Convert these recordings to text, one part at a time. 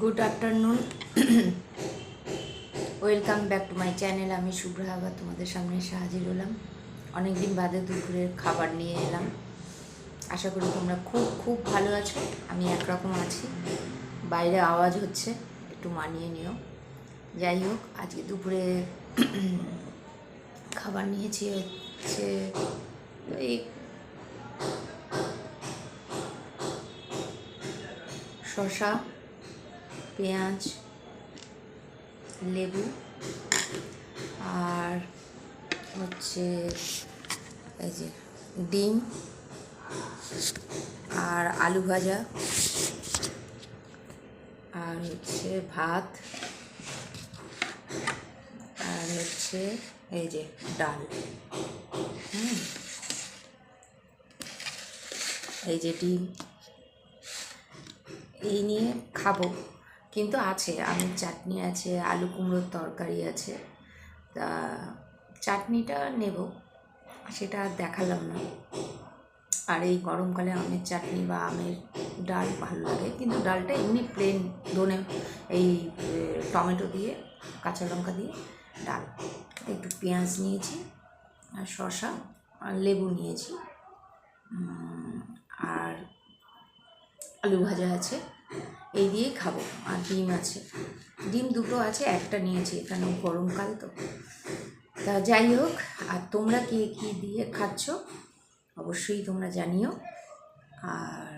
Good afternoon, welcome back to my channel. আমি শুভ্রা আবার তোমাদের সামনে এসে হাজির হলাম। অনেকদিন বাদে দুপুরের খাবার নিয়ে এলাম। আশা করি তোমরা খুব খুব ভালো আছো। আমি একরকম আছি, বাইরে আওয়াজ হচ্ছে, একটু মানিয়ে নিও। যাই হোক, আজকে দুপুরে খাবার নিয়েছি হচ্ছে এই শসা, পেঁয়াজ, লেবু আর হচ্ছে এই যে ডিম আর আলু ভাজা আর হচ্ছে ভাত আর হচ্ছে এই যে ডাল। এই যে ডিম, এই নিয়ে খাবো। কিন্তু আছে আমের চাটনি আছে, আলু কুমড়োর তরকারি আছে। তা চাটনিটা নেব, সেটা আর দেখালাম না। আর এই গরমকালে আমের চাটনি বা আমের ডাল ভালো লাগে, কিন্তু ডালটা এমনি প্লেন ধনে এই টমেটো দিয়ে কাঁচা লঙ্কা দিয়ে ডাল। একটু পেঁয়াজ নিয়েছি আর শসা আর লেবু নিয়েছি আর আলু ভাজা আছে, এই দিয়েই খাবো। আর ডিম আছে, ডিম দুটো আছে, একটা নিয়েছি, এখানে গরমকাল তো। তা যাই হোক, আর তোমরা কে কী দিয়ে খাচ্ছ অবশ্যই তোমরা জানিও। আর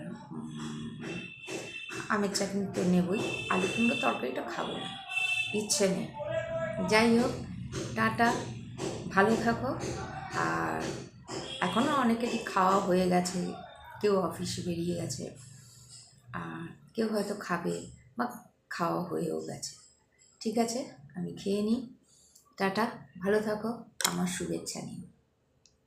আমের চাটনি তো নেবই, আলু কুমড়ো তরকারিটা খাবো না, ইচ্ছে নেই। যাই হোক, টাটা, ভালো থাকো। আর এখনও অনেকেরই খাওয়া হয়ে গেছে, কেউ অফিসে বেরিয়ে গেছে, আর কেউ হয়তো খাবে বা খাওয়া হয়েও গেছে। ঠিক আছে, আমি খেয়ে নিই। টাটা, ভালো থাকো, আমার শুভেচ্ছা নিও।